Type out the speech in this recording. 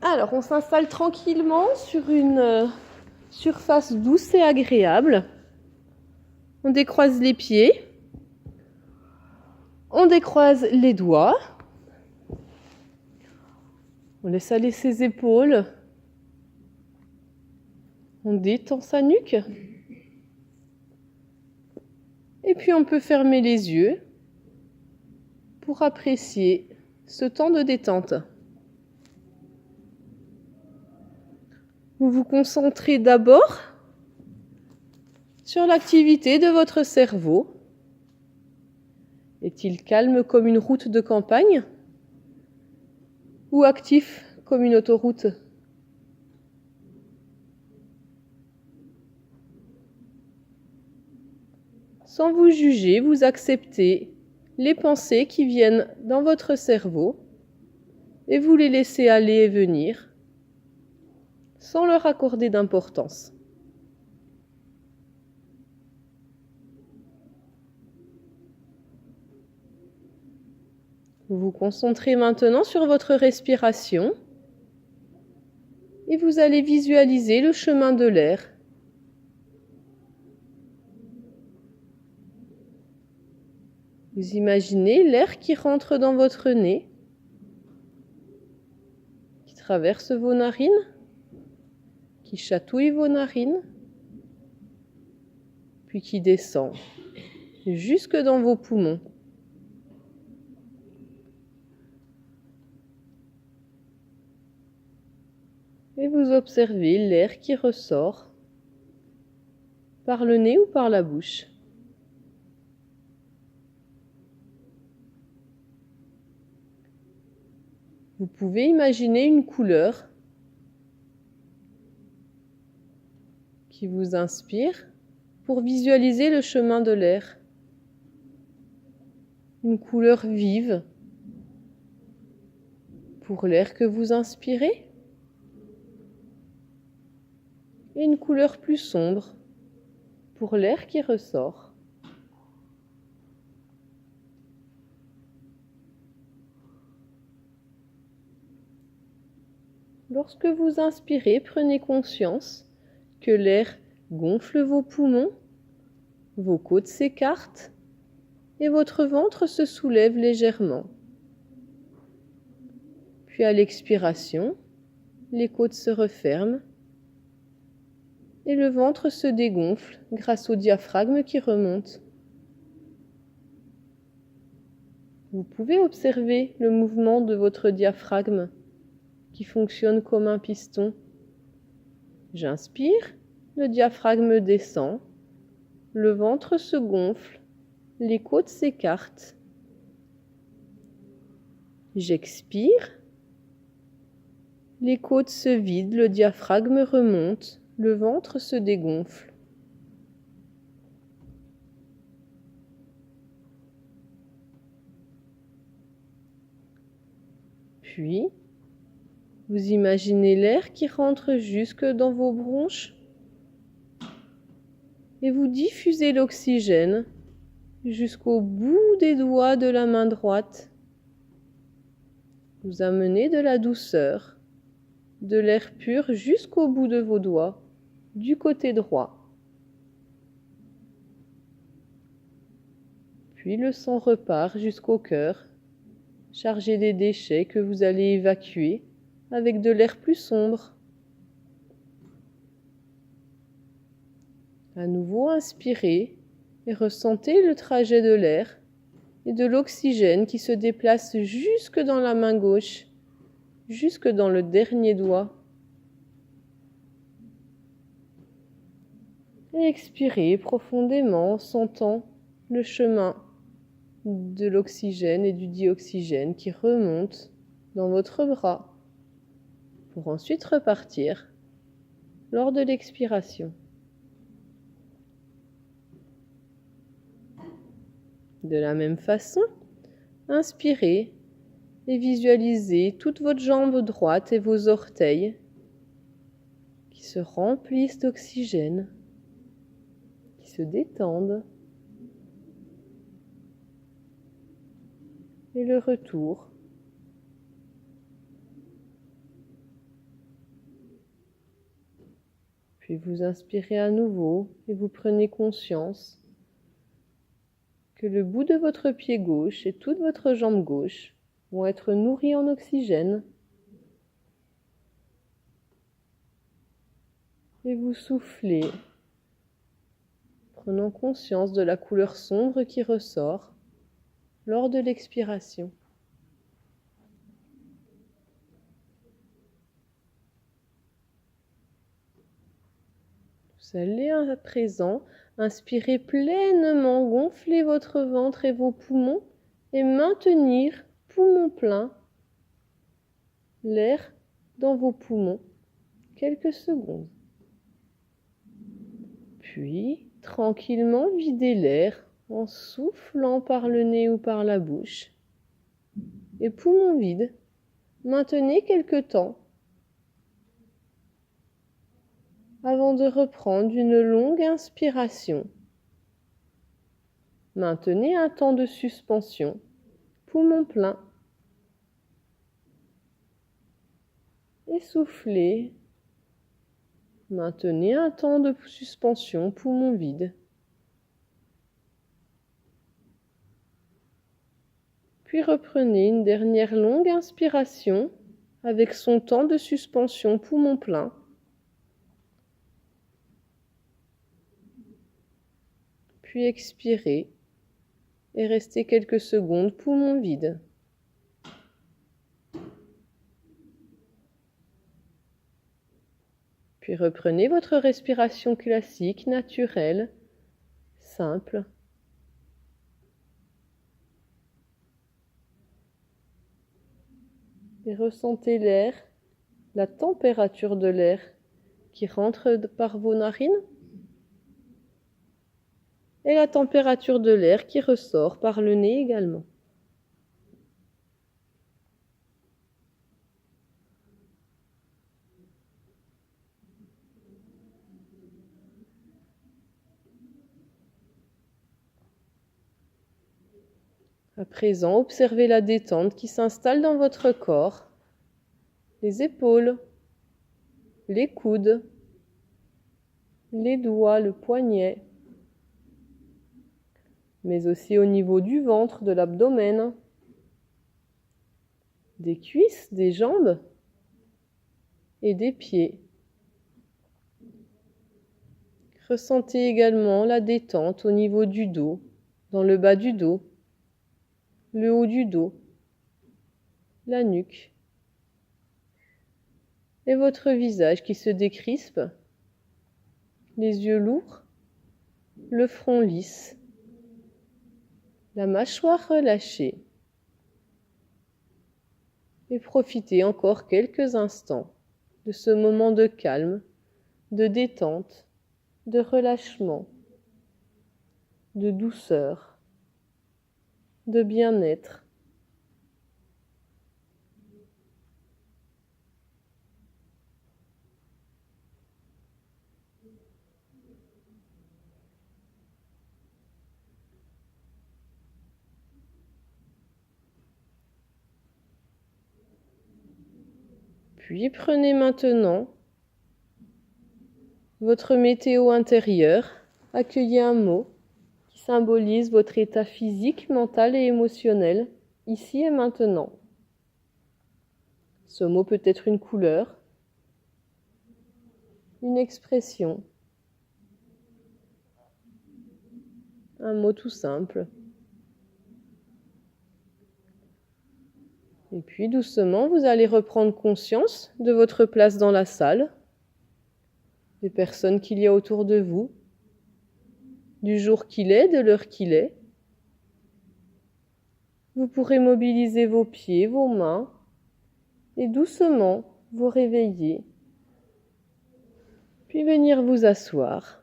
Alors, on s'installe tranquillement sur une surface douce et agréable. On décroise les pieds. On décroise les doigts. On laisse aller ses épaules. On détend sa nuque. Et puis on peut fermer les yeux pour apprécier ce temps de détente. Vous vous concentrez d'abord sur l'activité de votre cerveau. Est-il calme comme une route de campagne ou actif comme une autoroute ? Sans vous juger, vous acceptez les pensées qui viennent dans votre cerveau et vous les laissez aller et venir sans leur accorder d'importance. Vous vous concentrez maintenant sur votre respiration et vous allez visualiser le chemin de l'air. Vous imaginez l'air qui rentre dans votre nez, qui traverse vos narines, qui chatouille vos narines, puis qui descend jusque dans vos poumons. Et vous observez l'air qui ressort par le nez ou par la bouche. Vous pouvez imaginer une couleur qui vous inspire pour visualiser le chemin de l'air. Une couleur vive pour l'air que vous inspirez et une couleur plus sombre pour l'air qui ressort. Lorsque vous inspirez, prenez conscience que l'air gonfle vos poumons, vos côtes s'écartent et votre ventre se soulève légèrement. Puis à l'expiration, les côtes se referment et le ventre se dégonfle grâce au diaphragme qui remonte. Vous pouvez observer le mouvement de votre diaphragme qui fonctionne comme un piston. J'inspire, le diaphragme descend, le ventre se gonfle, les côtes s'écartent. J'expire, les côtes se vident, le diaphragme remonte, le ventre se dégonfle. Puis, vous imaginez l'air qui rentre jusque dans vos bronches et vous diffusez l'oxygène jusqu'au bout des doigts de la main droite. Vous amenez de la douceur, de l'air pur jusqu'au bout de vos doigts, du côté droit. Puis le sang repart jusqu'au cœur, chargé des déchets que vous allez évacuer avec de l'air plus sombre. À nouveau, inspirez et ressentez le trajet de l'air et de l'oxygène qui se déplace jusque dans la main gauche, jusque dans le dernier doigt. Et expirez profondément en sentant le chemin de l'oxygène et du dioxygène qui remonte dans votre bras pour ensuite repartir lors de l'expiration. De la même façon, inspirez et visualisez toute votre jambe droite et vos orteils qui se remplissent d'oxygène, qui se détendent. Et le retour Puis vous inspirez à nouveau et vous prenez conscience que le bout de votre pied gauche et toute votre jambe gauche vont être nourris en oxygène. Et vous soufflez, prenant conscience de la couleur sombre qui ressort lors de l'expiration. Vous allez à présent inspirer pleinement, gonfler votre ventre et vos poumons et maintenir poumons pleins l'air dans vos poumons quelques secondes. Puis, tranquillement videz l'air en soufflant par le nez ou par la bouche. Et poumons vides, maintenez quelque temps avant de reprendre une longue inspiration. Maintenez un temps de suspension, poumons pleins. Et soufflez. Maintenez un temps de suspension, poumons vides. Puis reprenez une dernière longue inspiration avec son temps de suspension, poumons pleins. Puis expirez et restez quelques secondes, poumons vides. Puis reprenez votre respiration classique, naturelle, simple. Et ressentez l'air, la température de l'air qui rentre par vos narines et la température de l'air qui ressort par le nez également. À présent, observez la détente qui s'installe dans votre corps, les épaules, les coudes, les doigts, le poignet, mais aussi au niveau du ventre, de l'abdomen, des cuisses, des jambes et des pieds. Ressentez également la détente au niveau du dos, dans le bas du dos, le haut du dos, la nuque et votre visage qui se décrispe, les yeux lourds, le front lisse, la mâchoire relâchée. Et profitez encore quelques instants de ce moment de calme, de détente, de relâchement, de douceur, de bien-être. Puis prenez maintenant votre météo intérieur, accueillez un mot qui symbolise votre état physique, mental et émotionnel, ici et maintenant. Ce mot peut être une couleur, une expression, un mot tout simple. Et puis doucement, vous allez reprendre conscience de votre place dans la salle, des personnes qu'il y a autour de vous, du jour qu'il est, de l'heure qu'il est. Vous pourrez mobiliser vos pieds, vos mains, et doucement vous réveiller, puis venir vous asseoir.